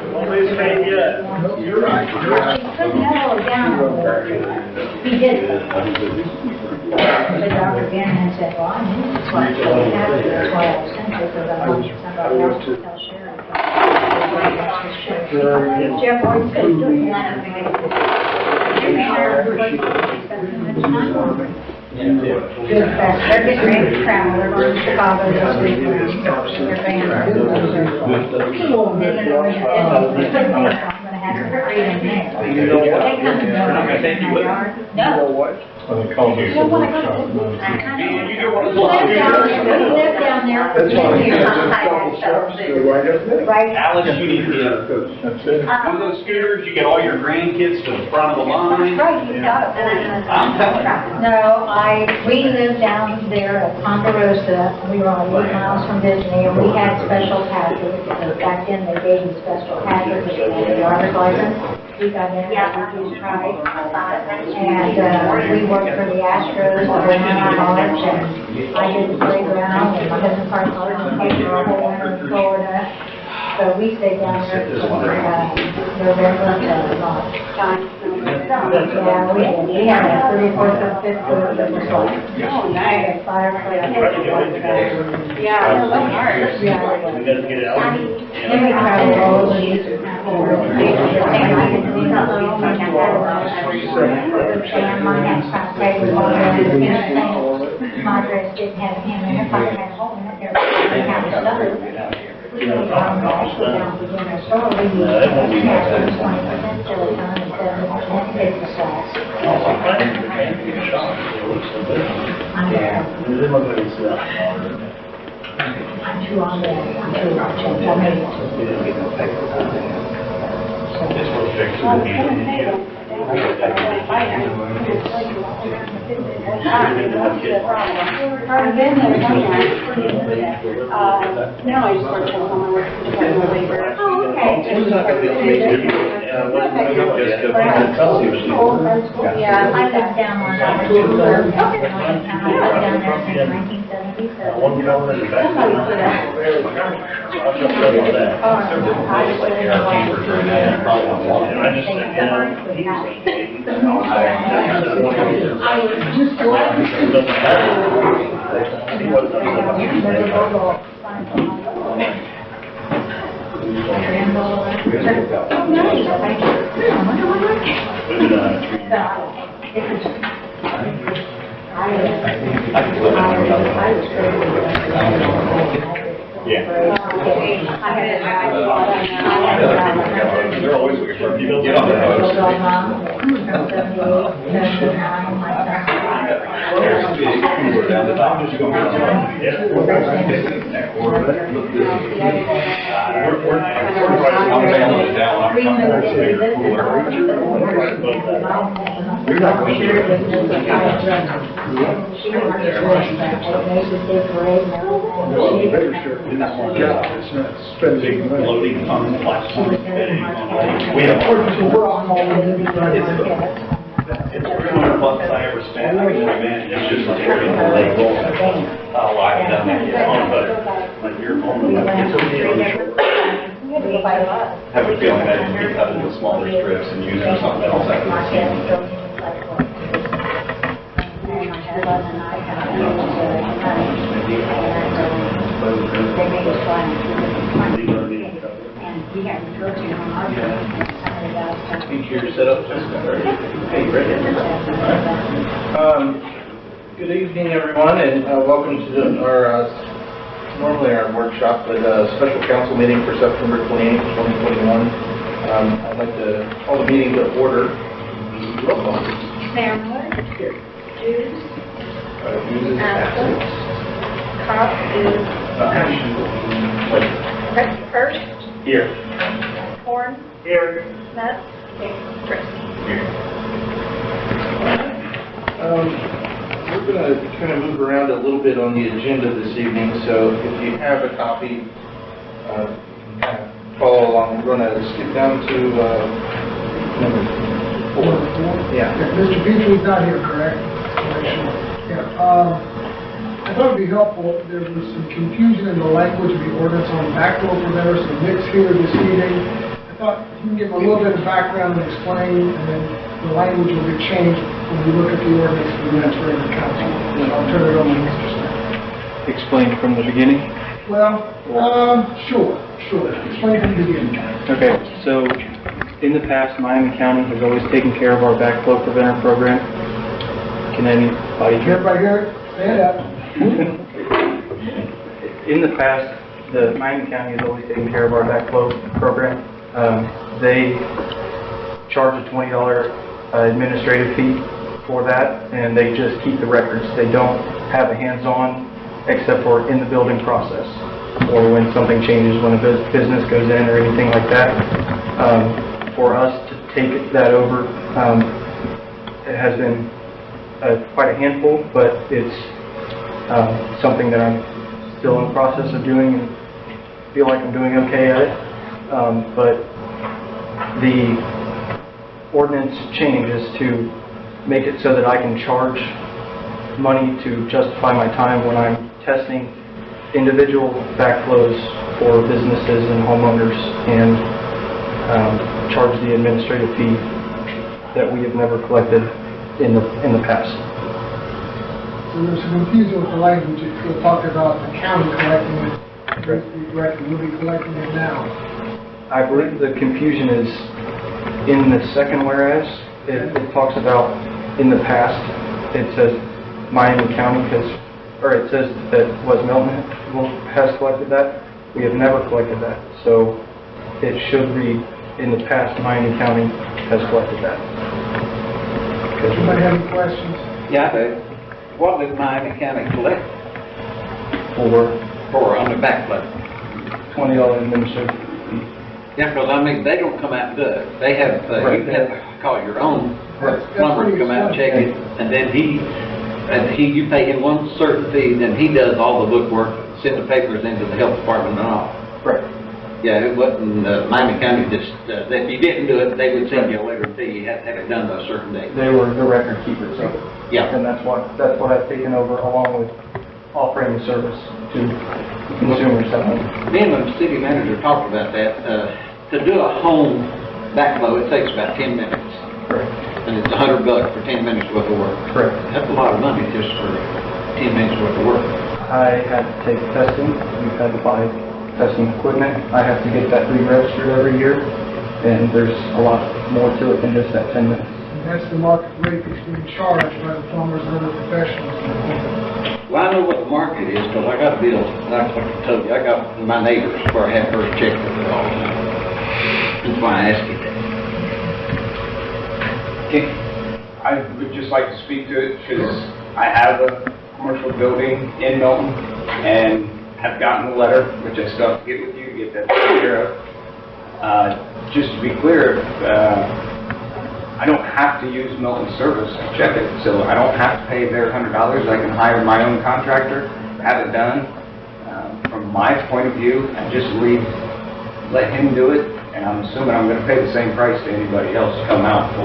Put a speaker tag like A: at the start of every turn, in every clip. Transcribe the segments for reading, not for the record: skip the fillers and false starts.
A: You're right.
B: He couldn't narrow it down. He did. The doctor again and said, well, I knew this was what happened. That's why I sent it, because I wanted somebody else to tell Sharon. Jeff always said, do it. They're getting ready to travel. They're going to Chicago this weekend. They're band. I'm going to have to read in there.
A: You know what?
B: They come and go in my yard. No.
A: You know what?
C: They call me
B: You live down there for 10 years. Right.
D: Alex, you need to,
C: That's it.
D: one of those scooters, you get all your grandkids to the front of the line.
B: Right, you got it.
D: I'm telling you.
B: No, we lived down there at Ponderosa. We were only 8 miles from Disney, and we had special passes. Back then, they gave you special passes if you had a driver's license. We got in, we used pride. And we worked for the Astros over in March, and I did the playground, and my husband Carson paid for a whole winter in Florida. So we stayed down there from November to March. Yeah, we had a 34th and 5th group that was like, a fireplace. Yeah. Then we traveled all over the Eastern my dress didn't have a hem in it, but it had a hole in it, there was kind of stuff. We went down to dinner store, we used 20% silicone and 70% paper glass. I'm too on that, I'm too much, I made it.
E: No, I just work for someone working for the labor.
B: Oh, okay.
E: Yeah,
B: I lived down on number 2. I lived down there since 1977.
C: They're always looking for people to get on their nose.
D: Spending loading tons of plastic. We have it's $300 I ever spent. It's just like everything they roll. Oh, I've done that yet. But you're only it's okay on the short. Have a feeling that you can cut into smaller strips and use it for something else after the season.
F: Good evening, everyone, and welcome to our normally our workshop, but special council meeting for September 28th, 2021. I'd like to call the meeting to order. Roll call.
B: Mayor Miller?
F: Here.
B: Jews?
F: Jews is absent.
B: Cobb is first.
F: Here.
B: Horn?
F: Here.
B: Smith? Chris?
F: We're going to kind of move around a little bit on the agenda this evening, so if you have a copy, follow along. We're going to skip down to number 4. Yeah.
A: Mr. Petrie's not here, correct? Yeah. I thought it'd be helpful, there was some confusion in the language of the ordinance on backflow preventers, some mix here this evening. thought you can give a little bit of background and explain, and then the language will be changed when we look at the ordinance for the next regular council. And I'll turn it over to Mr. Smith.
F: Explain from the beginning.
A: Well, sure. Explain from the beginning.
F: Okay, so in the past, Miami County has always taken care of our backflow preventer program. Can anybody hear?
A: Everybody hear it? Stand up.
F: In the past, the Miami County has always taken care of our backflow program. They charge a $20 administrative fee for that, and they just keep the records. They don't have a hands-on except for in the building process or when something changes, when a business goes in or anything like that. For us to take that over, it has been quite a handful, but it's something that I'm still in the process of doing and feel like I'm doing okay at it. But the ordinance change is to make it so that I can charge money to justify my time when I'm testing individual backflows for businesses and homeowners, and charge the administrative fee that we have never collected in the past.
A: So there's some confusion with the language. We'll talk about the county collecting it. We'll be collecting it now.
F: I believe the confusion is in the second whereas. It talks about in the past. It says Miami County has, or it says that Milton has collected that. We have never collected that. So it should read in the past Miami County has collected that.
A: Anybody have any questions?
G: Yeah, I do. What did Miami County collect
F: For
G: on the backflow?
F: $20 administrative fee.
G: Yeah, because I mean, they don't come out and do it. They have, you have to call your own plumber to come out and check it, and then you pay him one certain fee, then he does all the bookwork, send the papers into the health department and all.
F: Right.
G: Yeah, it wasn't, Miami County just, if you didn't do it, they would send you a letter fee, you had to have it done by a certain date.
F: They were the record keepers. So.
G: Yeah.
F: And that's what I've taken over, along with offering the service to consumers at home.
G: Me and the city manager talked about that. To do a home backflow, it takes about 10 minutes.
F: Correct.
G: And it's $100 for 10 minutes worth of work.
F: Correct.
G: That's a lot of money just for 10 minutes worth of work.
F: I had to take testing. We've had to buy testing equipment. I have to get that re-registered every year, and there's a lot more to it than just that 10 minutes.
A: And that's the market rate that's being charged by the plumbers and other professionals.
G: Well, I know what the market is, because I got bills, like I told you, I got my neighbors where I had first checked with it all the time. That's why I asked you that.
H: I would just like to speak to it because I have a commercial building in Milton and have gotten a letter, which I still have to get with you to get that taken care of. Just to be clear, I don't have to use Milton service to check it, so I don't have to pay their $100. I can hire my own contractor, have it done. From my point of view, I just let him do it, and I'm assuming I'm going to pay the same price to anybody else to come out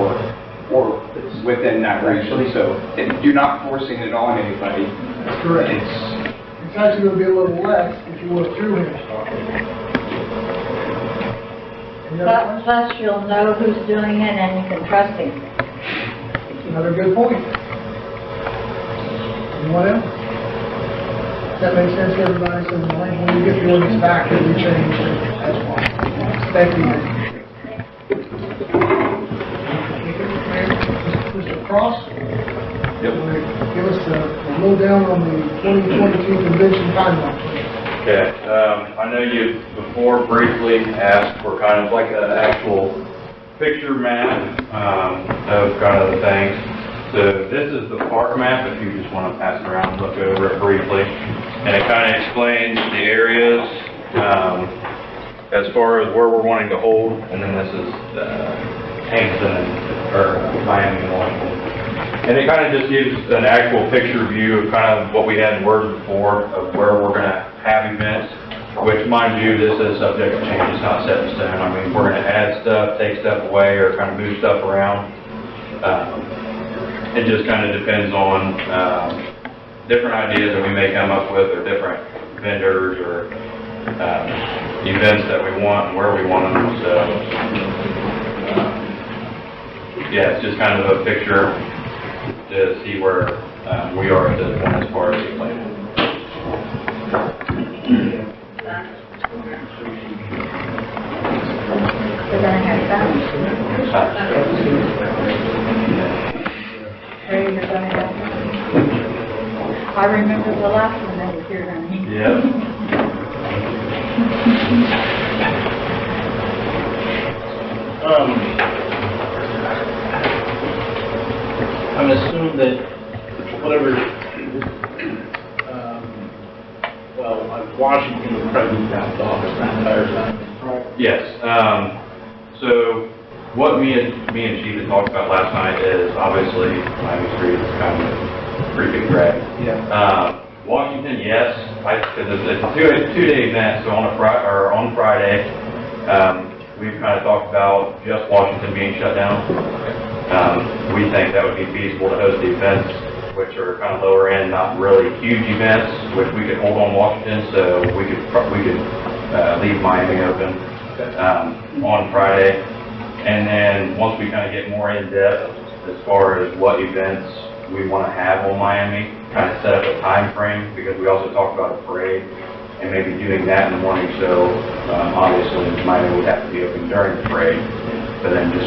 H: or within that region. So you're not forcing it on anybody.
A: That's correct. It's actually going to be a little less if you work through him. Any other questions?
B: Plus, you'll know who's doing it and you can trust him.
A: Another good point. Anyone else? That makes sense to everybody, so when you get the ordinance back, it'll be changed. That's fine. Thank you. Mr. Cross?
C: Yep.
A: Give us a lowdown on the 2022 convention timeline.
C: Okay, I know you before briefly asked for kind of like an actual picture map of kind of the things. So this is the park map, if you just want to pass it around and look over it briefly. And it kind of explains the areas as far as where we're wanting to hold. And then this is Hampton or Miami and Washington. And it kind of just gives an actual picture view of kind of what we had in Word before of where we're going to have events, which, mind you, this is subject to change. It's not set in stone. I mean, we're going to add stuff, take stuff away, or kind of move stuff around. It just kind of depends on different ideas that we may come up with, or different vendors, or events that we want and where we want them, so, yeah, it's just kind of a picture to see where we are at this point as far as the plan.
B: We're gonna have fun. Ray, you're gonna have fun. I remember the last one that was here, honey.
C: Yeah.
F: I'm assuming that whatever, Washington will probably be down to office that entire time.
C: Yes, so what me and Chief had talked about last night is obviously Miami Street is kind of a pretty big drag.
F: Yeah.
C: Washington, yes, because it's a two-day event, so on Friday, we've kind of talked about just Washington being shut down. We think that would be feasible to host the events, which are kind of lower end, not really huge events, which we could hold on Washington, so we could leave Miami open on Friday. And then once we kind of get more in depth as far as what events we want to have on Miami, kind of set up a time frame, because we also talked about a parade and maybe doing that in the morning, so obviously Miami would have to be open during the parade, but then just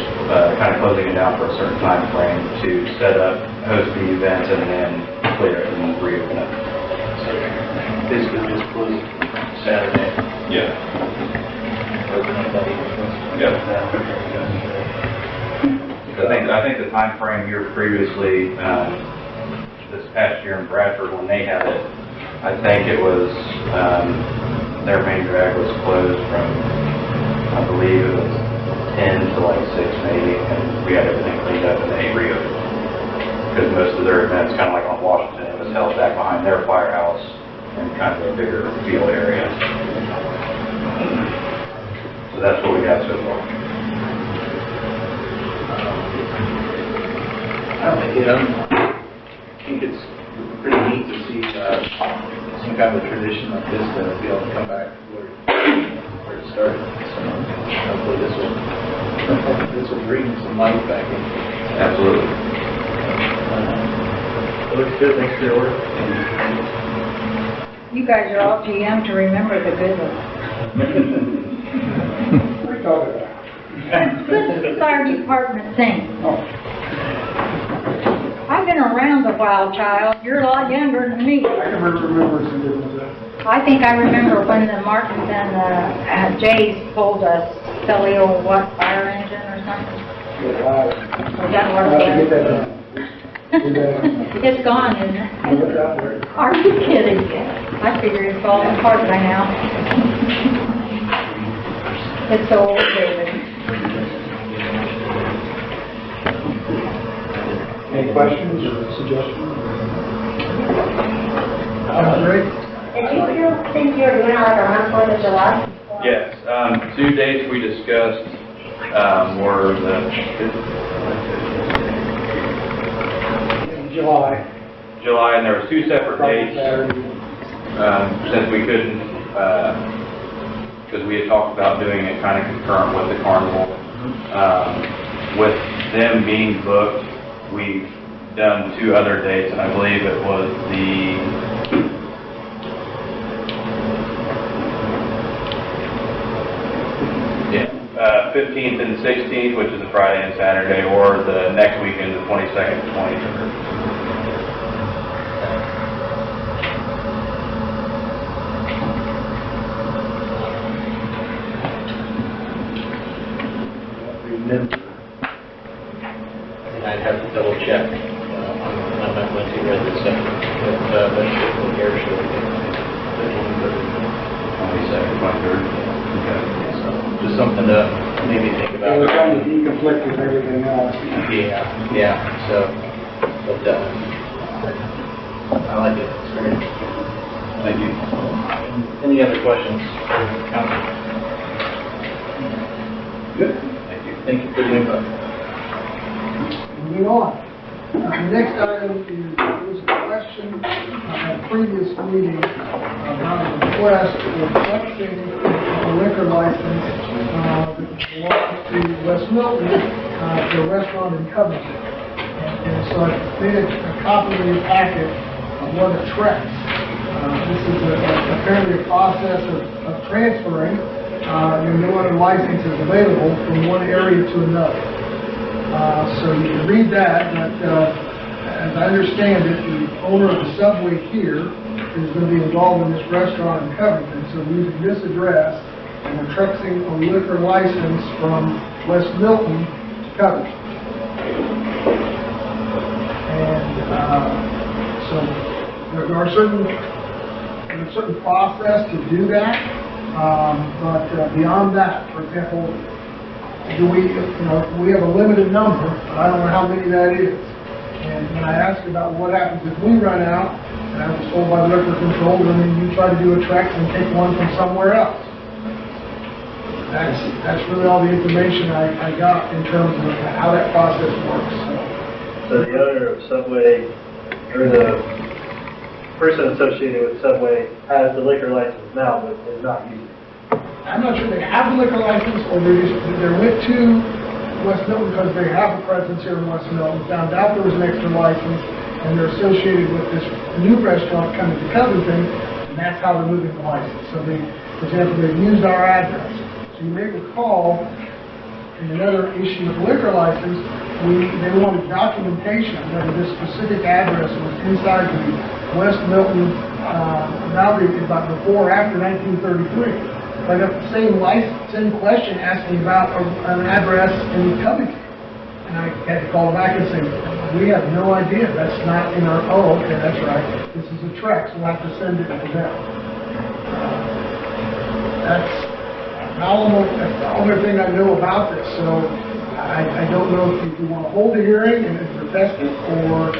C: kind of closing it down for a certain time frame to set up, host the events, and then clear it and then reopen it.
F: So basically just close Saturday.
C: Yeah.
F: Open up that evening.
C: I think the time frame here previously, this past year in Bradford when they had it, I think it was, their main drag was closed from, I believe it was 10 to like 6 maybe, and we had everything cleaned up and they reopened. Because most of their events, kind of like on Washington, it was held back behind their firehouse in kind of a bigger field area. So that's what we got so far.
F: I think it's pretty neat to see some kind of a tradition like this to be able to come back where it started. So hopefully this will bring some life back in.
C: Absolutely.
F: It looks good. Thanks for your work.
B: You guys are all too young to remember the good ones.
A: What are you talking about?
B: Good fire department thing.
A: Oh.
B: I've been around a while, child. You're a lot younger than me.
A: I can remember some good ones.
B: I think I remember when the Martins and the Jays pulled a silly old fire engine or something. Was that what it
A: Get that
B: was?
A: done. Get that done.
B: It's gone, isn't
A: I'll
B: it?
A: look out for it.
B: Are you kidding? I figure it's falling apart by now. It's so old, David.
A: Any questions or suggestions? Sounds great.
I: Did you think you were doing like around 4th of July?
C: Yes, 2 dates we discussed were
A: In July.
C: July, and there were 2 separate
A: Friday,
C: dates,
A: Saturday.
C: since we couldn't, because we had talked about doing it kind of concurrent with the carnival. With them being booked, we've done 2 other dates, and I believe it was the 15th and 16th, which is a Friday and Saturday, or the next weekend, the 22nd and 23rd.
F: And I'd have to double check. I'm not going to read this second, but the air show.
C: 22nd, 23rd. Okay.
F: So just something to maybe think
A: Yeah,
F: about.
A: we're trying to deconflict with everything else.
F: Yeah, so, but, I like it, it's great.
C: Thank you.
F: Any other questions? Council?
A: Good.
F: Thank you for the input.
A: Moving on. The next item is, there was a question on a previous meeting about an request for collecting a liquor license that belongs to West Milton for a restaurant in Covington. And so I made a copy of your packet of what it tracks. This is apparently a process of transferring no other licenses available from one area to another. So you can read that, but as I understand it, the owner of the Subway here is going to be involved in this restaurant in Covington, so we're using this address, and we're trucking a liquor license from West Milton to Covington. And so there are there's a certain process to do that, but beyond that, for example, we have a limited number, but I don't know how many that is. And when I asked about what happens if we run out, and I was told by liquor control, then you try to do a track and take one from somewhere else. That's really all the information I got in terms of how that process works.
F: So the owner of Subway, or the person associated with Subway, has the liquor license now, but is not using it.
A: I'm not sure they have the liquor license, or they went to West Milton because they have a presence here in West Milton, found out there was an extra license, and they're associated with this new restaurant coming to Covington, and that's how they're moving the license. So they, for example, they've used our address. So you may recall, in another issue of liquor license, they wanted documentation that this specific address was inside the West Milton boundary about before or after 1933. I got the same question asking about an address in Covington. And I had to call back and say, we have no idea. That's not in our, oh, okay, that's right. This is a track, so we'll have to send it to them. That's the only thing I know about this. So I don't know if you want to hold a hearing and protest it, or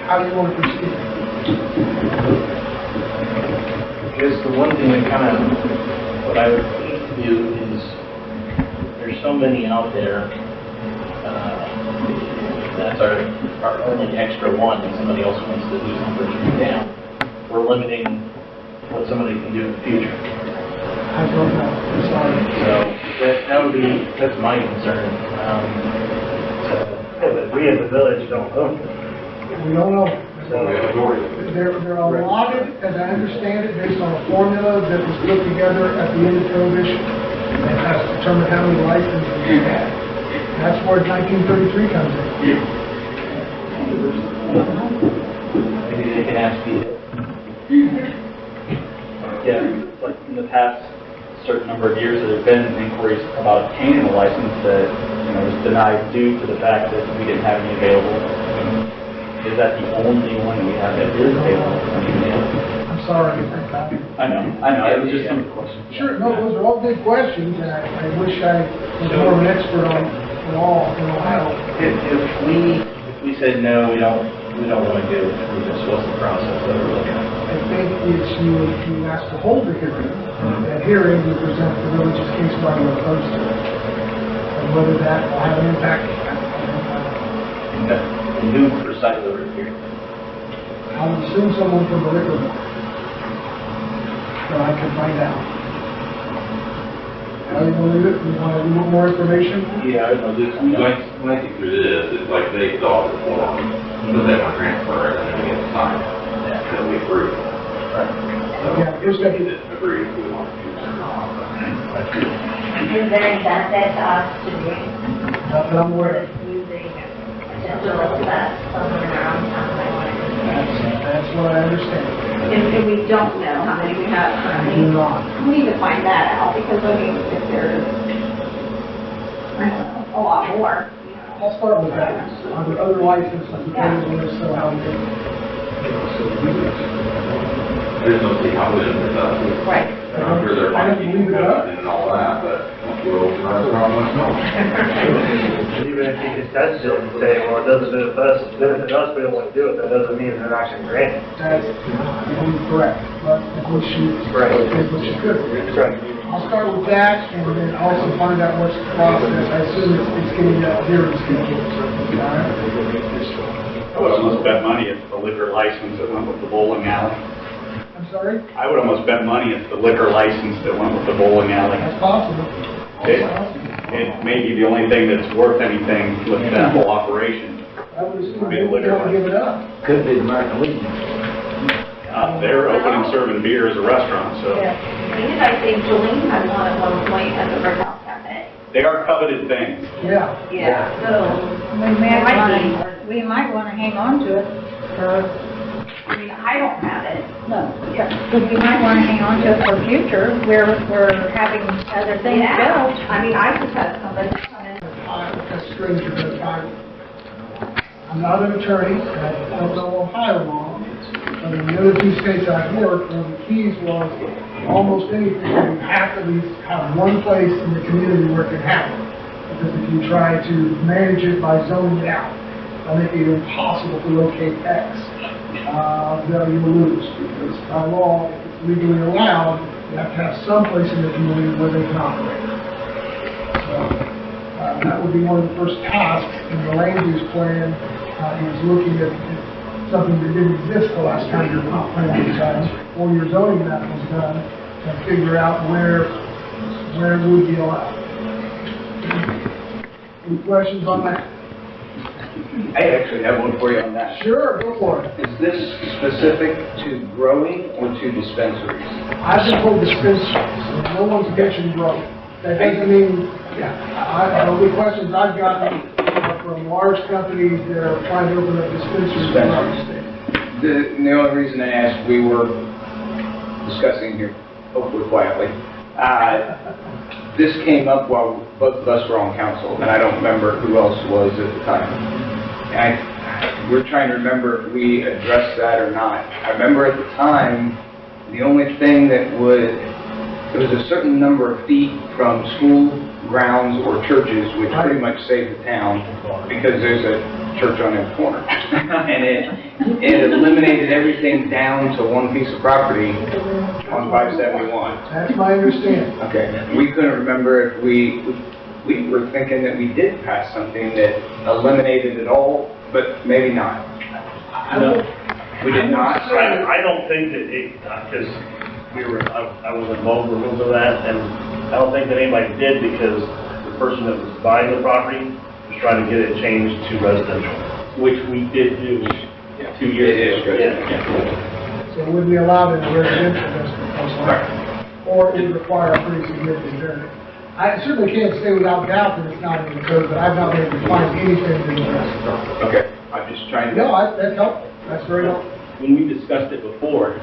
A: how you want to proceed.
F: I guess the one thing that kind of, what I would do is, there's so many out there, that's our only extra one, and somebody else wants to do something down. We're limiting what somebody can do in the future.
A: I don't know. I'm sorry.
F: So that's my concern. But we as a village don't own it.
A: We don't know.
F: So
A: They're allotted, as I understand it, based on a formula that was put together at the end of Prohibition, and has to determine how many licenses we have. That's where 1933 comes in.
F: maybe they can ask you. Yeah, like in the past certain number of years, there have been inquiries about obtaining a license that, was denied due to the fact that we didn't have any available. Is that the only one we have that is available?
A: I'm sorry.
F: I know, it was just some questions.
A: Sure, no, those are all good questions, and I wish I was more of an expert on all in Ohio.
F: If we said no, we don't want to do it, what's the process that we're looking at?
A: I think it's you ask to hold the hearing. That hearing, you present the village's case why you're opposed to it. And whether that will have an impact,
F: And who presided over the hearing?
A: I would assume someone from the liquor board. So I can find out. How do you believe it? You want more information?
F: Yeah, I know this.
C: Lengthy through this, it's like they saw the form, so they want to transfer it, and then we get to sign it, and then we approve it.
A: Yeah, here's that.
C: Agree, we want to use it.
B: Is there any benefit to us to do
A: Not that I'm aware of.
B: using essentially that someone in our own town?
A: That's what I understand.
E: And we don't know how many we have
A: I do
E: currently.
A: not.
E: We need to find that out, because I mean, if there's, I don't know, a lot more.
A: I'll start with that. Are there other licenses available, and if so, how many?
C: I just don't see how it is,
E: Right.
C: I'm sure there
A: I
C: might
A: don't
C: be
A: believe it up.
C: and all that, but we'll restaurant must know.
F: Even if you could test it and say, well, it doesn't benefit us, we don't want to do it, that doesn't mean they're not going to grant it.
A: That's correct, but if we should, if we should.
F: That's right.
A: I'll start with that, and then also find out what's the process. I assume it's getting that hearing scheduled. All right?
H: I wouldn't want to spend money if the liquor license that went with the bowling alley.
A: I I'm sorry?
D: I would almost bet money it's the liquor license that went with the bowling alley.
A: That's possible.
D: It may be the only thing that's worth anything with that whole operation.
A: I would assume they would never give it up.
G: Could be the American Legion.
D: They're opening serving beer as a restaurant, so
E: Didn't I think Jolene had one at one point at the Brick House Cafe?
D: they are coveted things.
A: Yeah.
E: Yeah. So,
B: We might want to hang on to it for,
E: I mean, I don't have it.
B: no, we might want to hang on to it for future, where we're having other things built.
E: I mean, I just had somebody come in.
A: That's strange because I'm not an attorney, and I don't know Ohio law, but in the other two states I've worked, one of the keys was almost anything, you have to at least have one place in the community where it can happen. Because if you try to manage it by zoning it out, I think it's impossible to locate X. Then you lose, because by law, if it's legally allowed, you have to have some place in the community where they can operate. So, that would be one of the first tasks in the land use plan, is looking at something that didn't exist the last time your comp plan was done, or your zoning map was done, and figure out where it would be allowed. Any questions on that?
H: I actually have one for you on that.
A: Sure, go for it.
H: Is this specific to growing or to dispensaries?
A: I've been told dispensaries, so no one's mentioned growth. That doesn't mean, the only questions I've gotten are from large companies that are trying to open up dispensaries throughout the state.
H: The only reason I asked, we were discussing here, hopefully quietly. This came up while both of us were on council, and I don't remember who else was at the time. And we're trying to remember if we addressed that or not. I remember at the time, the only thing that there was a certain number of feet from school grounds or churches, which pretty much saved the town, because there's a church on every corner. And it eliminated everything down to one piece of property on 571.
A: That's my understanding.
H: Okay, we couldn't remember if we were thinking that we did pass something that eliminated it all, but maybe not.
A: No,
H: We did not.
J: I don't think that it, because I was involved with a little bit of that, and I don't think that anybody did, because the person that was buying the property was trying to get it changed to residential, which we did do 2 years ago.
A: So it wouldn't be allowed in a residential district, most likely. Or it would require a pretty significant variance. I certainly can't say without doubt that it's not in the code, but I've not been able to find anything to address it.
H: Okay, I'm just trying to...
A: No, that's helpful. That's very helpful.
J: When we discussed it before,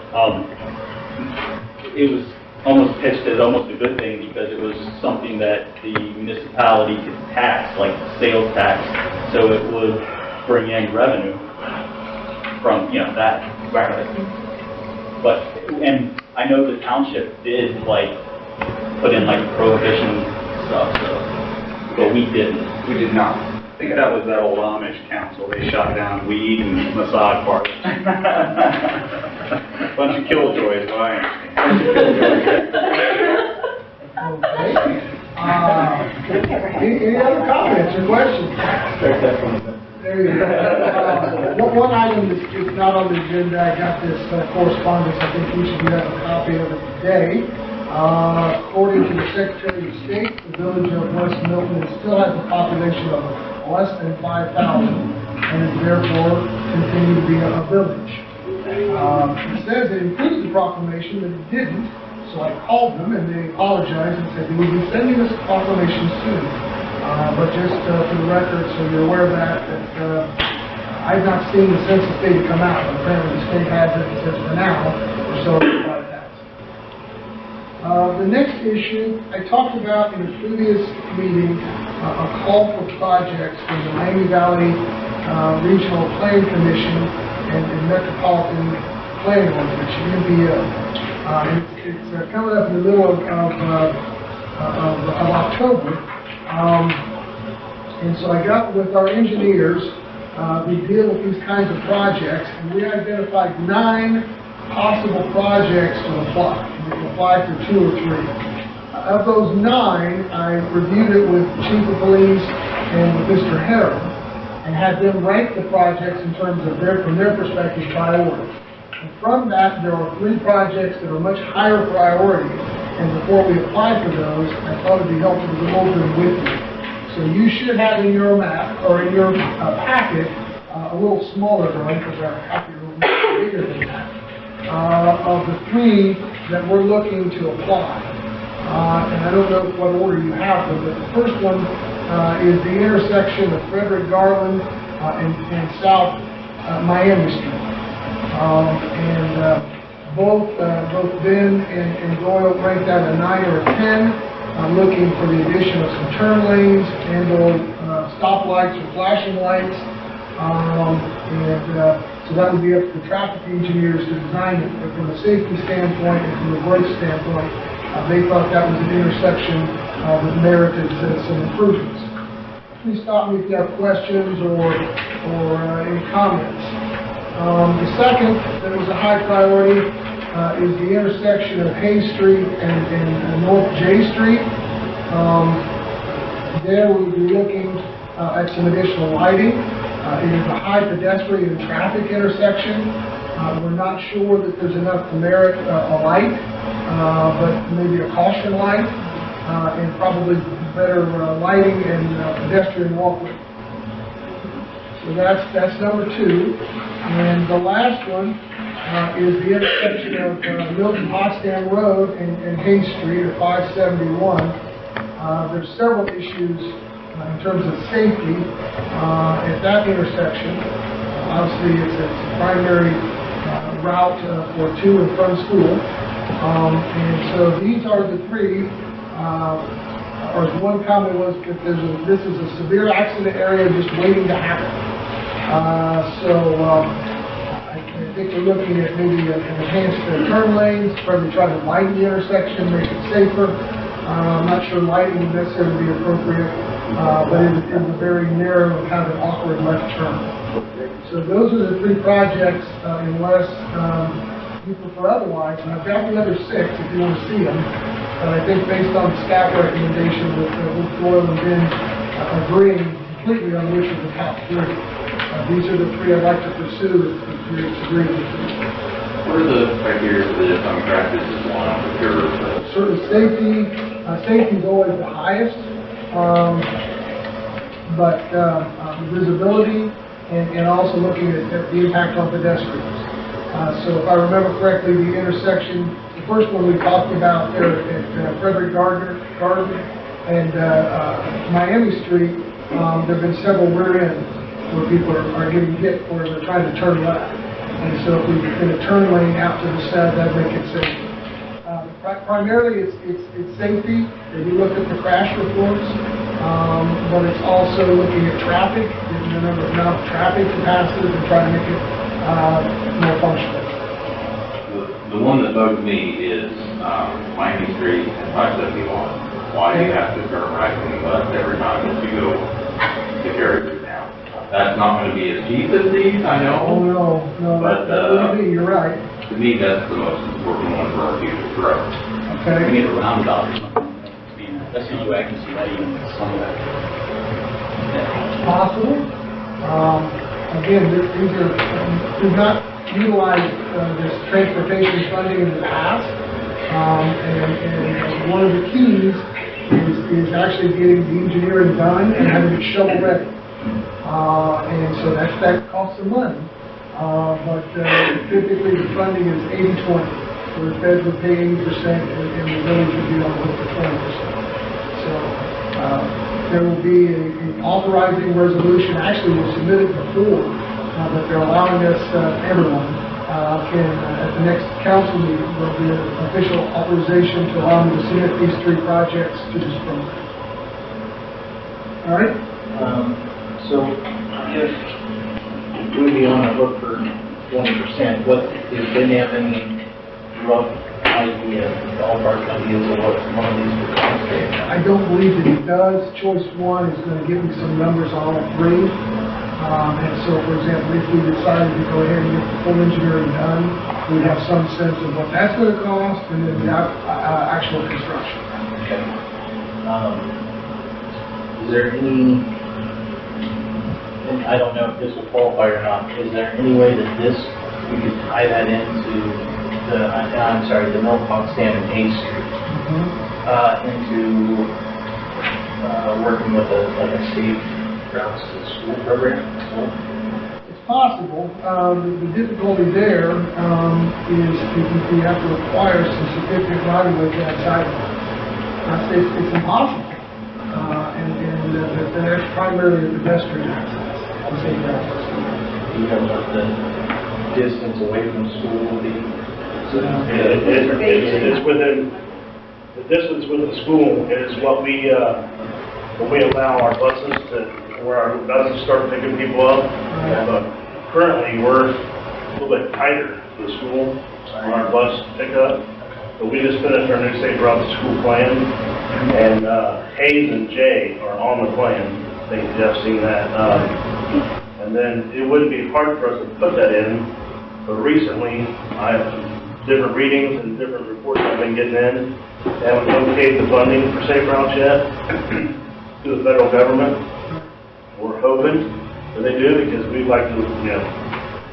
J: it was almost pitched as almost a good thing, because it was something that the municipality could tax, like sales tax, so it would bring in revenue from, that. But, and I know the township did, put in, prohibition stuff, but we didn't.
H: We did not.
D: I think that was that old Amish council. They shot down weed and massage parlors. Bunch of killjoys, what I
A: Okay. Any other comments or questions? There you go. One item that's not on the agenda, I got this correspondence, I think we should have a copy of it today. According to the Secretary of State, the village of West Milton still has a population of less than 5,000 and is therefore continue to be a village. It says it includes the proclamation, but it didn't, so I called them and they apologized and said, we'll be sending us a proclamation soon. But just for the record, so you're aware of that I've not seen the census data come out, but apparently the state has it, and says for now, we're still about that. The next issue, I talked about in a previous meeting, a call for projects from the Miami Valley Regional Planning Commission and Metropolitan Planning Organization, MPO. It's coming up in the middle of October. And so I got with our engineers, we deal with these kinds of projects, and we identified 9 possible projects to apply. We can apply for 2 or 3. Of those 9, I reviewed it with the Chief of Police and with Mr. Harrell, and had them rank the projects in terms of from their perspective, priority. And from that, there are 3 projects that are much higher priority. And before we apply for those, I thought it'd be helpful to go over them with you. So you should have in your map, or in your packet, a little smaller drawing, because our copy is a little bigger than that, of the 3 that we're looking to apply. And I don't know what order you have them, but the first one is the intersection of Frederick Garland and South Miami Street. Both Ben and Doyle ranked out a 9 or a 10, looking for the addition of some turn lanes and/or stoplights or flashing lights. So that would be up to the traffic engineers to design it. But from a safety standpoint and from a growth standpoint, they thought that was an intersection that merited some improvements. Please stop me if you have questions or any comments. The second that was a high priority is the intersection of Hay Street and North J Street. There we'll be looking at some additional lighting. It is a high pedestrian and traffic intersection. We're not sure that there's enough to merit a light, but maybe a caution light, and probably better lighting and pedestrian walkway. So that's number 2. And the last one is the intersection of Milton Potsdam Road and Hay Street at 571. There's several issues in terms of safety at that intersection. Obviously, it's a primary route for to and from school. And so these are the 3. Or one comment was that this is a severe accident area just waiting to happen. I think we're looking at maybe enhanced turn lanes, probably try to widen the intersection, make it safer. I'm not sure lighting would necessarily be appropriate, but it is a very narrow and kind of an awkward left turn. So those are the 3 projects, unless you prefer otherwise. And I've got the other 6 if you want to see them. But I think based on the staff recommendation with Doyle and Ben agreeing completely on which of the top 3. These are the 3 I'd like to pursue if you agree with me.
C: What are the criteria for this? I'm trying to just one on the pure.
A: Certainly safety is always the highest, but visibility and also looking at the impact on pedestrians. So if I remember correctly, the intersection, the first one we talked about there at Frederick Garden and Miami Street, there have been several rear ends where people are getting hit where they're trying to turn left. And so if we put a turn lane out to the side, that'd make it safe. Primarily, it's safety. If you look at the crash reports, but it's also looking at traffic, the number of traffic passes, and trying to make it more functional.
C: The one that bugs me is Miami Street and 571. Why do you have to turn right from the left every time that you go to carry through town? That's not going to be as cheap as these, I know.
A: Oh, no,
C: But,
A: that would be, you're right.
C: To me, that's the most important one for our future growth.
J: We
A: Okay.
J: need a roundabout or something. That's the only way I can see that even some of that.
A: Possible. Again, these are, we've not utilized this transportation funding in the past. And one of the keys is actually getting the engineering done and having it shovel ready. And so that costs some money. But typically the funding is 80-20. So the feds would pay 80% and the village would be on the hook for 20%. So there will be an authorizing resolution, actually we'll submit it before, but they're allowing us, everyone, can, at the next council meeting, there'll be an official authorization to allow me to submit these 3 projects to this program. All right?
F: So if we'd be on the hook for 20%, what, if they have any rough idea, ballpark ideas of what one of these would cost?
A: I don't believe that it does. Choice 1 is going to give me some numbers on all 3. And so, for example, if we decided to go ahead and get the full engineering done, we'd have some sense of what that's going to cost and then the actual construction.
F: Okay. Is there any, and I don't know if this will qualify or not, is there any way that this we could tie that into the Milton Potsdam and Hayes Street, into working with a safe routes to school program.
A: It's possible. The difficulty there is you have to require some significant right-of-way to that sidewalk. It's impossible. And that's primarily the pedestrian access, the safe access.
F: You know what the distance away from school will be?
K: It's within, the distance with the school is what we allow our buses where our buses start picking people up. But currently, we're a little bit tighter to the school on our bus pickup. But we just finished our new safe route to school plan, and Hayes and Jay are on the plan. I think Jeff's seen that. And then it wouldn't be hard for us to put that in, but recently, I have different readings and different reports I've been getting in. They haven't okayed the funding for safe routes yet to the federal government. We're hoping that they do, because we'd like to,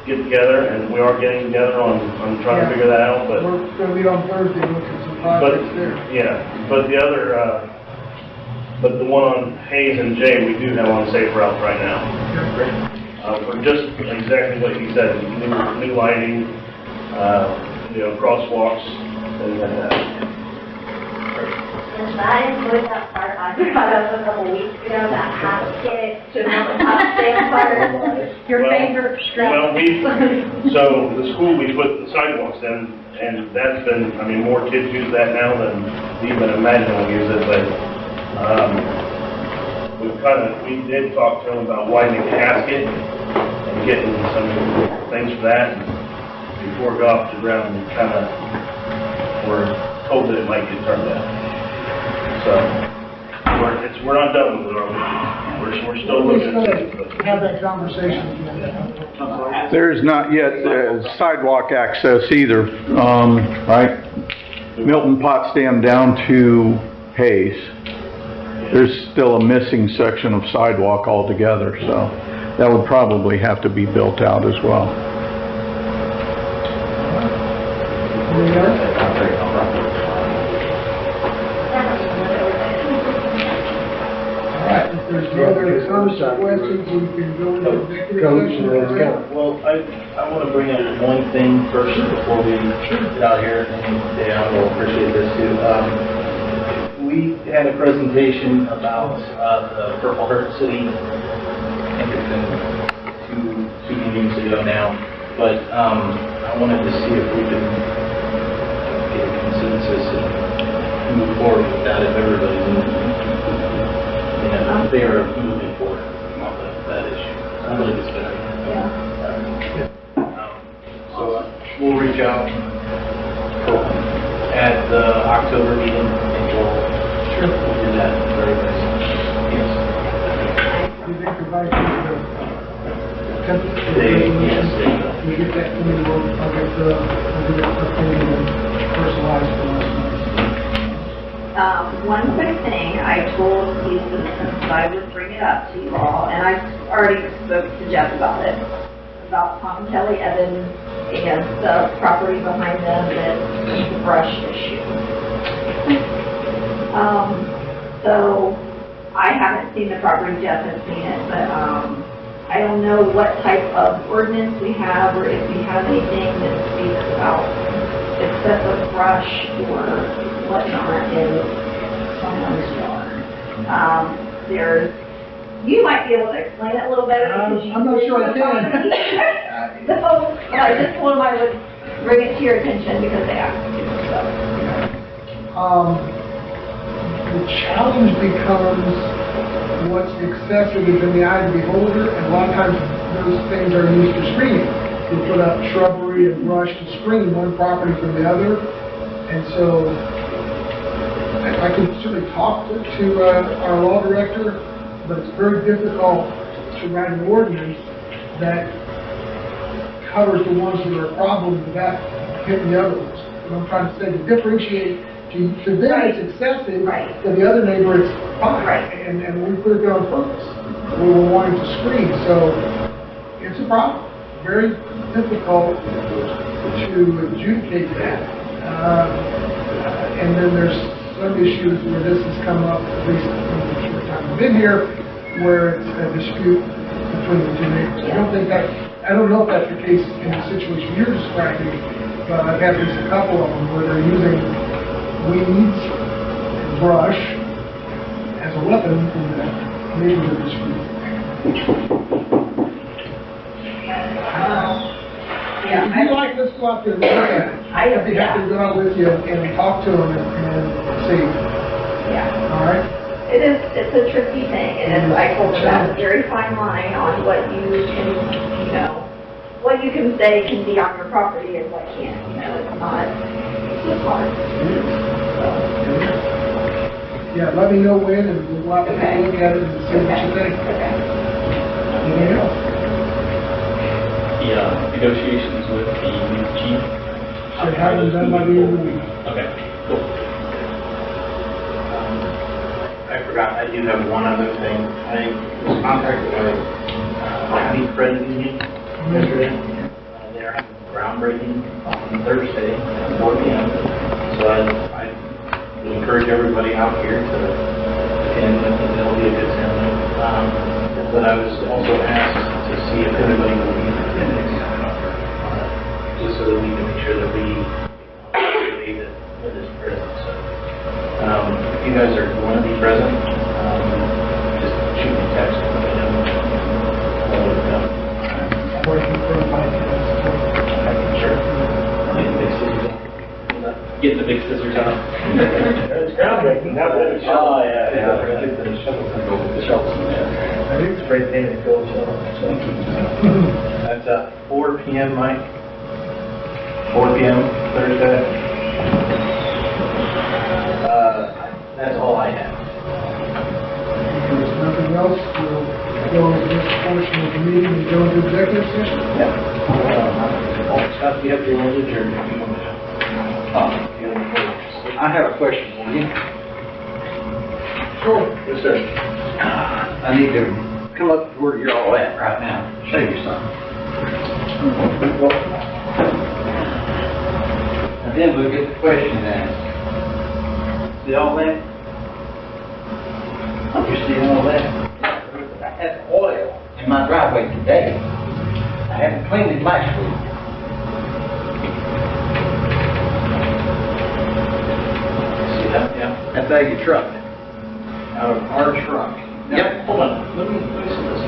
K: get together, and we are getting together on trying to figure that out. But
A: we're going to meet on Thursday, look at some projects there.
K: But the other, but the one on Hayes and Jay, we do have on safe route right now. For just exactly what you said, new lighting, crosswalks, things like that.
I: I enjoyed that part. I brought up a couple weeks ago, that half kid to another half part. Your favorite street.
K: Well, so the school, we put the sidewalks in, and that's been, more kids use that now than we even imagine will use it, but, we did talk to them about widening the casket and getting some things for that before it got off the ground, and we're told that it might get turned down. So, we're not done with it, are we? We're still looking at it.
A: Have that conversation again.
L: There's not yet sidewalk access either, right? Milton Potsdam down to Hayes. There's still a missing section of sidewalk altogether, so that would probably have to be built out as well.
A: If there's no other comments or questions, we can go into executive session.
F: Well, I want to bring up one thing first before we get out here, and Dan will appreciate this too. We had a presentation about the Purple Heart City. I think it's been two meetings ago now, but I wanted to see if we could get a consensus and move forward with that if everybody's moving. They are moving forward on that issue. I believe it's better. So we'll reach out at the October meeting, and we'll do that very nice. Yes.
A: You think the vice president, we get that to me, I'll get the opinion and personalized for us.
E: One quick thing, I told these citizens that I would bring it up to you all, and I already spoke to Jeff about it, about Tom and Kelly Evans and the property behind them, the brush issue. So I haven't seen the property, Jeff has seen it, but I don't know what type of ordinance we have, or if we have anything that speaks about excessive brush or whatnot in someone's yard. You might be able to explain it a little better because you.
A: I'm not sure I can.
E: So, I just told them I would bring it to your attention because they asked me to, so.
A: The challenge becomes what's excessive is in the eye of the beholder, and a lot of times those things are used for screening. You put up shrubbery and brush to screen one property from the other, and so I can certainly talk to our law director, but it's very difficult to write an ordinance that covers the ones that are a problem without hitting the other ones. What I'm trying to say, to differentiate, to them it's excessive, to the other neighbor it's fine, and we put it there on purpose. We were wanting to screen, so it's a problem, very difficult to adjudicate that. And then there's some issues where this has come up, at least in the short time I've been here, where it's a dispute between the two neighbors. I don't know if that's the case in the situation you're describing, but I've had at least a couple of them where they're using weeds and brush as a weapon in the neighborhood dispute.
E: Yeah,
A: If you like, let's go out there and look at it. I'd be happy to go out with you and talk to them and see.
E: yeah.
A: All right?
E: It's a tricky thing, and I told them that's a very fine line on what you can, what you can say can be on your property and what can't, it's not, it's hard.
A: Yeah, let me know when, and we'll go out and take a look at it and see what you think.
E: Okay.
A: Anything else?
J: The negotiations with the new chief.
A: Should have them done by the end of the week.
J: Okay, cool.
F: I forgot, I do have one other thing. I was contacted by County Credit Union yesterday. They're having groundbreaking on Thursday at 4 p.m. So I would encourage everybody out here to attend. It'll be a good ceremony. But I was also asked to see if anybody will be in attendance, just so that we can make sure that we believe that is present. So, if you guys are want to be present, just shoot me a text and let me know.
A: Working for the finance.
F: Sure.
J: Getting the big scissors out.
K: It's groundbreaking, not really.
J: Oh, yeah.
F: I think the shovels in there.
K: I think it's spray painted gold shovel.
F: That's 4 p.m., Mike. 4 p.m. Thursday. That's all I have.
A: If there's nothing else, we'll go into this portion of the meeting and go into executive session.
F: Scott, do you have your language or do you want to?
G: I have a question for you.
A: Sure.
F: Yes, sir.
G: I need to come up to where you're all at right now, show you something. And then we'll get the question asked. See all that? You see all that? I had oil in my driveway today. I haven't cleaned it last week.
F: See that? Yeah.
G: That's out of your truck.
F: Out of our truck. Now,
G: Yep.
F: Hold on. Let me see this.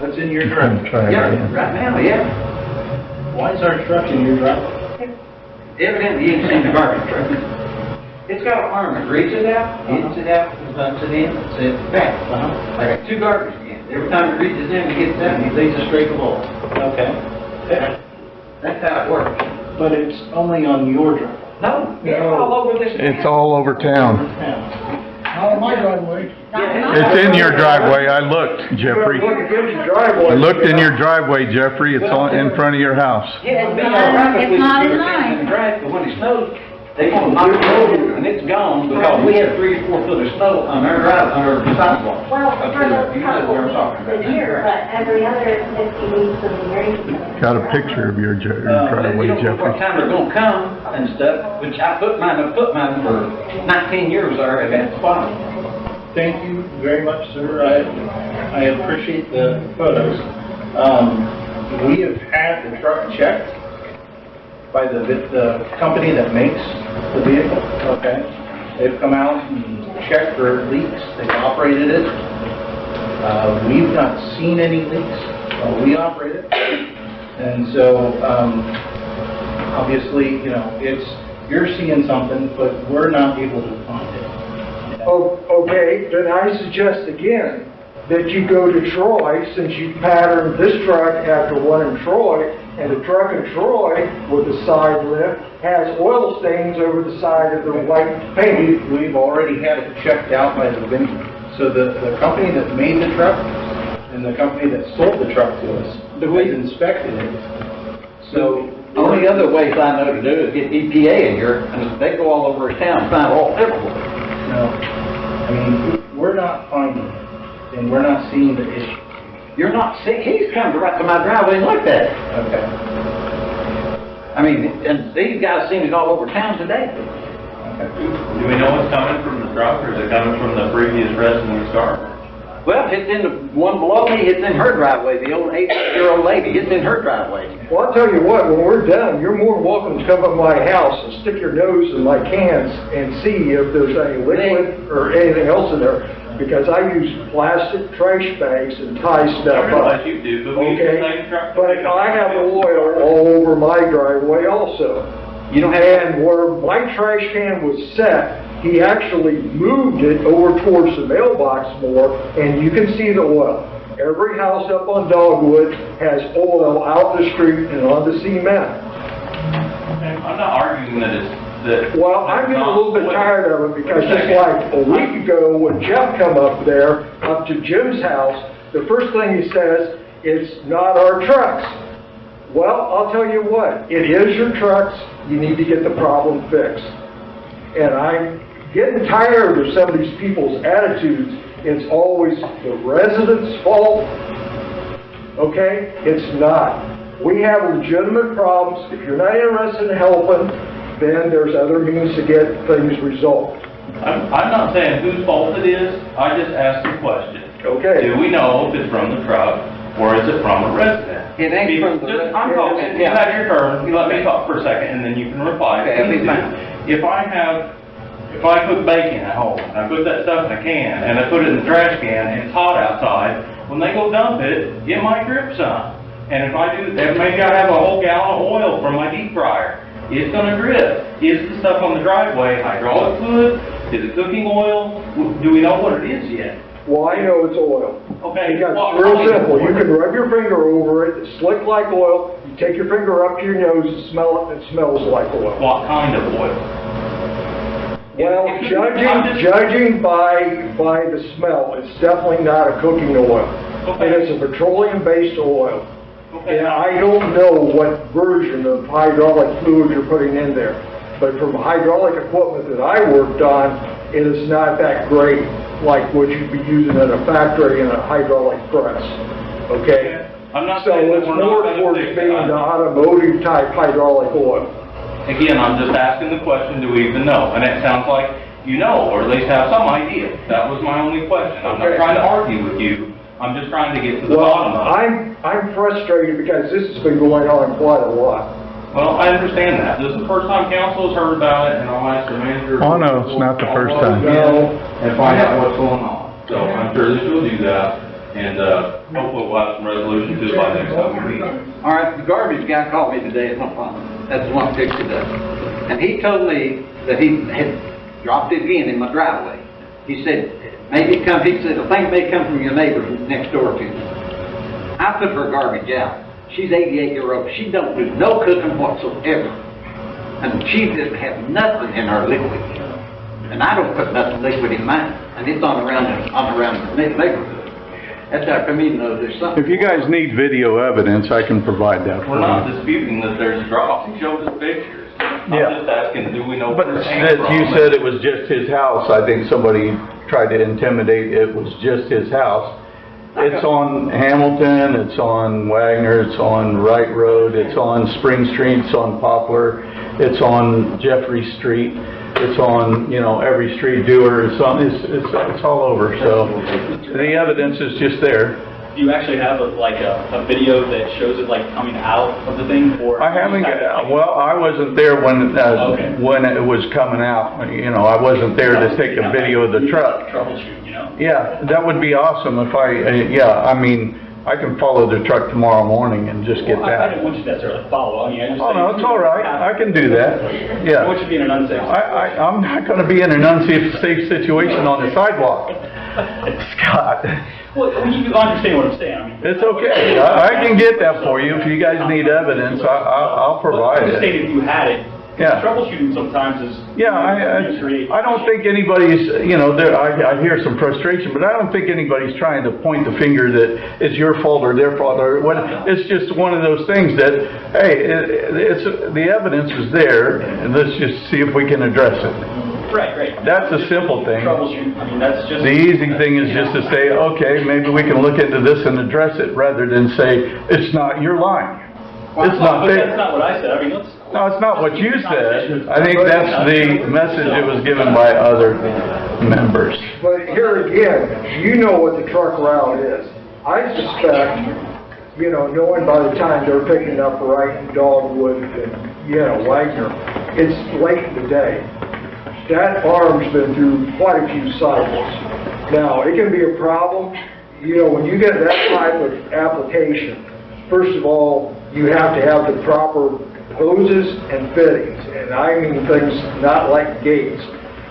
F: That's in your driveway.
G: Yeah, right now, yeah.
F: Why is our truck in your driveway?
G: Evidently, you ain't seen the garbage truck. It's got an arm that reaches out, gets it out, dumps it in, sets it back. I got two garbage cans. Every time it reaches in, it gets out, and he leaves a streak of oil.
F: Okay.
G: That's how it works.
F: But it's only on your driveway.
G: No, it's all over this.
L: It's all over town.
A: Not in my driveway.
L: It's in your driveway. I looked, Jeffrey. I looked in your driveway, Jeffrey. It's in front of your house.
G: Yeah, it'd be all right if we
B: It's not
G: could
B: in
G: do it
B: mine.
G: in the grass, but when it snows, they want to knock it over, and it's gone, because we had 3 or 4 foot of snow on our drive, on our sidewalk.
I: Well,
G: Up
I: for
G: there.
I: the
G: You know where I'm talking
I: couple
G: about.
I: weeks a year, but every other 50 weeks of the year.
L: Got a picture of your
G: You
L: driveway,
G: don't know what
L: Jeffrey.
G: time they're gonna come and stuff, which I put mine for 19 years there at that spot.
F: Thank you very much, sir. I appreciate the photos. We have had the truck checked by the company that makes the vehicle, okay? They've come out and checked for leaks, they've operated it. We've not seen any leaks, we operate it. And so, obviously, you're seeing something, but we're not able to find it.
M: Okay, then I suggest again that you go to Troy, since you patterned this truck after one in Troy, and the truck in Troy with the side lift has oil stains over the side of the white paint.
F: We've already had it checked out by the vendor. So the company that made the truck and the company that sold the truck to us has inspected it. So
G: The only other ways I know to do is get EPA in here, and they go all over town and find oil everywhere.
F: no, I mean, we're not finding it, and we're not seeing the issue.
G: You're not sick, he's come right to my driveway and looked at it.
F: Okay.
G: I mean, and these guys seen it all over town today.
C: Do we know what's coming from the truck, or is it coming from the previous resident's garbage?
G: Well, it's in the one below me, it's in her driveway, the old 80-year-old lady, it's in her driveway.
M: Well, I'll tell you what, when we're done, you're more than welcome to come up my house and stick your nose in my cans and see if there's any liquid or anything else in there, because I use plastic trash bags and tie
C: I
M: stuff
C: realize
M: up.
C: you do, but we use the
M: Okay,
C: same truck.
M: but I have oil all over my driveway also.
G: You don't have,
M: And where my trash can was set, he actually moved it over towards the mailbox more, and you can see the oil. Every house up on Dogwood has oil out the street and on the cement.
C: I'm not arguing that it's, that.
M: Well, I'm getting a little bit tired of it, because just like a week ago, when Jeff come up there, up to Jim's house, the first thing he says, "It's not our trucks." Well, I'll tell you what, it is your trucks, you need to get the problem fixed. And I'm getting tired of some of these people's attitudes. It's always the residents' fault. Okay? It's not. We have legitimate problems. If you're not interested in helping, then there's other means to get things resolved.
C: I'm not saying whose fault it is, I just asked the question.
M: Okay?
C: Do we know if it's from the truck, or is it from a resident?
G: it ain't from the...
C: I'm talking, you had your turn, you let me talk for a second, and then you can reply.
G: Okay, I'll be fine.
C: If I cook bacon at home, and I put that stuff in a can, and I put it in the trash can, and it's hot outside, when they go dump it, it might drip some. And if I do, maybe I have a whole gallon of oil from my deep fryer, it's gonna drip. Is the stuff on the driveway hydraulic fluid? Is it cooking oil? Do we know what it is yet?
M: Well, I know it's oil.
C: Okay.
M: Because
C: well,
M: it's real simple. You can rub your finger over it, it's slick like oil. You take your finger up to your nose and smell it, it smells like oil.
C: What kind of oil?
M: Well, judging by the smell, it's definitely not a cooking oil.
C: Okay.
M: It is a petroleum-based oil.
C: Okay.
M: And I don't know what version of hydraulic fluid you're putting in there. But from hydraulic equipment that I worked on, it is not that great like what you'd be using in a factory in a hydraulic press. Okay?
C: I'm not
M: So
C: saying that
M: it's
C: we're
M: more
C: not gonna
M: towards
C: fix
M: being
C: it.
M: the automotive type hydraulic oil.
C: Again, I'm just asking the question, do we even know? And it sounds like you know, or at least have some idea. That was my only question. I'm not
M: Okay.
C: trying to argue with you. I'm just trying to get to the
M: Well,
C: bottom of it.
M: I'm frustrated because this has been going on quite a lot.
C: Well, I understand that. This is the first time council has heard about it, and I'll ask the manager.
L: Oh, no, it's not the first
C: I'll
L: time.
C: look again and find out what's going on. So I'm sure that you'll do that, and, hopefully we'll have some resolution to it by next time we meet.
G: All right, the garbage guy called me today at my phone. That's the one that fixed it up. And he told me that he had dropped it again in my driveway. He said, maybe it come, he said, I think it may come from your neighbor next door to me. I put her garbage out. She's 88-year-old. She don't do no cooking whatsoever. And she just have nothing in her liquid. And I don't put nothing liquid in mine. And it's on around the neighborhood. That's how come you know there's something.
L: If you guys need video evidence, I can provide that for
C: We're not
L: you.
C: disputing that there's drops. He showed us pictures.
L: Yeah.
C: I'm just asking, do we know
L: But
C: where it came
L: that
C: from?
L: you said it was just his house, I think somebody tried to intimidate, it was just his house. It's on Hamilton, it's on Wagner, it's on Wright Road, it's on Spring Street, it's on Poplar, it's on Jeffrey Street, it's on, you know, every street, Dewar, it's all over, so the evidence is just there.
J: Do you actually have a video that shows it like coming out of the thing, or?
L: I haven't, well, I wasn't there when it was coming out, you know, I wasn't there to take a video of the truck.
J: Troubleshoot, you know?
L: Yeah, that would be awesome if I mean, I can follow the truck tomorrow morning and just get
J: Well, I
L: that.
J: didn't want you to necessarily follow, I mean, I just.
L: Oh, no, it's all right, I can do that,
J: I
L: yeah.
J: want you to be in an unsafe.
L: I'm not gonna be in an unsafe situation on the sidewalk. Scott,
J: Well, you understand what I'm saying, I mean.
L: it's okay, I can get that for you, if you guys need evidence, I'll provide
J: I'm just saying
L: it.
J: if you had it,
L: Yeah.
J: troubleshooting sometimes is.
L: Yeah, I don't think anybody's, you know, I hear some frustration, but I don't think anybody's trying to point the finger that it's your fault or their fault or what. It's just one of those things that, hey, the evidence is there, and let's just see if we can address it.
J: Right.
L: That's a simple thing.
J: Troubleshoot, I mean, that's just.
L: The easy thing is just to say, okay, maybe we can look into this and address it, rather than say, it's not your line. It's not
J: But
L: there.
J: that's not what I said, I mean, let's.
L: No, it's not what you said. I think that's the message that was given by other members.
M: But here again, you know what the truck route is. I suspect, you know, knowing by the time they're picking up Wright and Dogwood and, you know, Wagner, it's late in the day. That arm's been through quite a few cycles. Now, it can be a problem, you know, when you get that type of application, first of all, you have to have the proper hoses and fittings, and I mean things not like gates,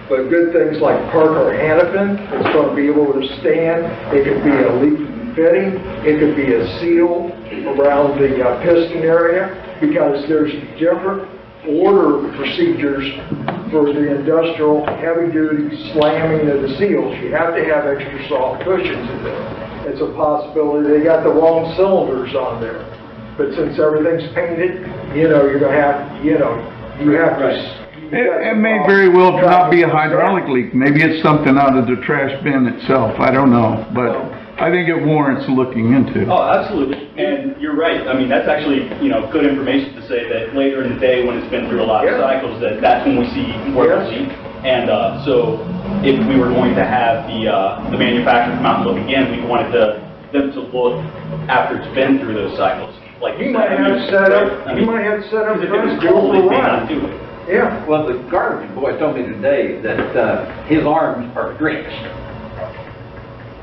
M: but good things like Parker Hannafin, it's going to be able to stand. It could be a leaking fitting, it could be a seal around the piston area, because there's different order procedures for the industrial heavy-duty slamming of the seals. You have to have extra soft cushions in there. It's a possibility they got the wrong cylinders on there. But since everything's painted, you know, you're gonna have, you know, you have to.
L: It may very well not be a hydraulic leak. Maybe it's something out of the trash bin itself. I don't know, but I think it warrants looking into.
J: Oh, absolutely, and you're right, I mean, that's actually, you know, good information to say that later in the day, when it's been through a lot of cycles, that's when we see more of a leak. And, so, if we were going to have the manufacturer come out and look again, we wanted them to look after it's been through those cycles. Like
M: You might have set up, you might have set up.
J: Because if it was cold, they may not do it.
M: Yeah.
G: Well, the garbage boy told me today that his arms are drenched.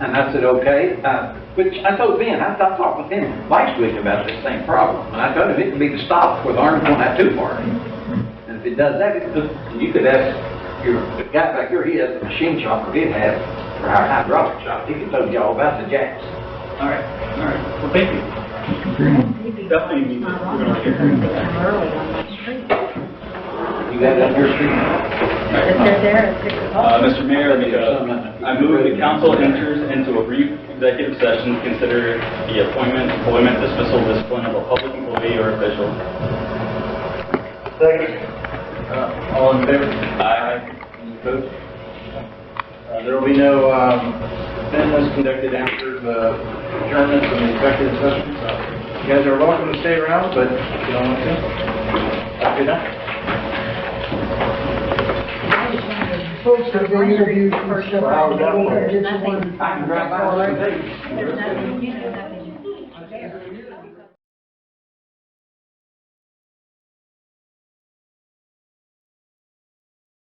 G: And I said, okay, which I told Ben, I talked with him last week about this same problem. And I told him it could be the stop where the arms won't have too far. And if it does that, you could ask the guy back here, he has a machine shop, or he'd have, or our hydraulic shop, he could tell you all about the jacks.
J: All right, well, thank you. Definitely means that we're gonna hear.
B: Early on my street.
G: You got it on your street?
B: If they're there at 6 o'clock.
J: Mr. Mayor, I move the council enters into a brief executive session to consider the appointment, employment, dismissal, discipline of a public employee or official.
K: Second.
F: All in favor?
J: Aye.
F: Any opposed? There will be no business conducted after the adjournment of the executive session. So you guys are welcome to stay around, but if you don't want to, have a good night.
A: Folks, have they interviewed for
K: Well, I was down for it.
A: get someone?
G: I can drive by one day.
B: There's nothing, you know, nothing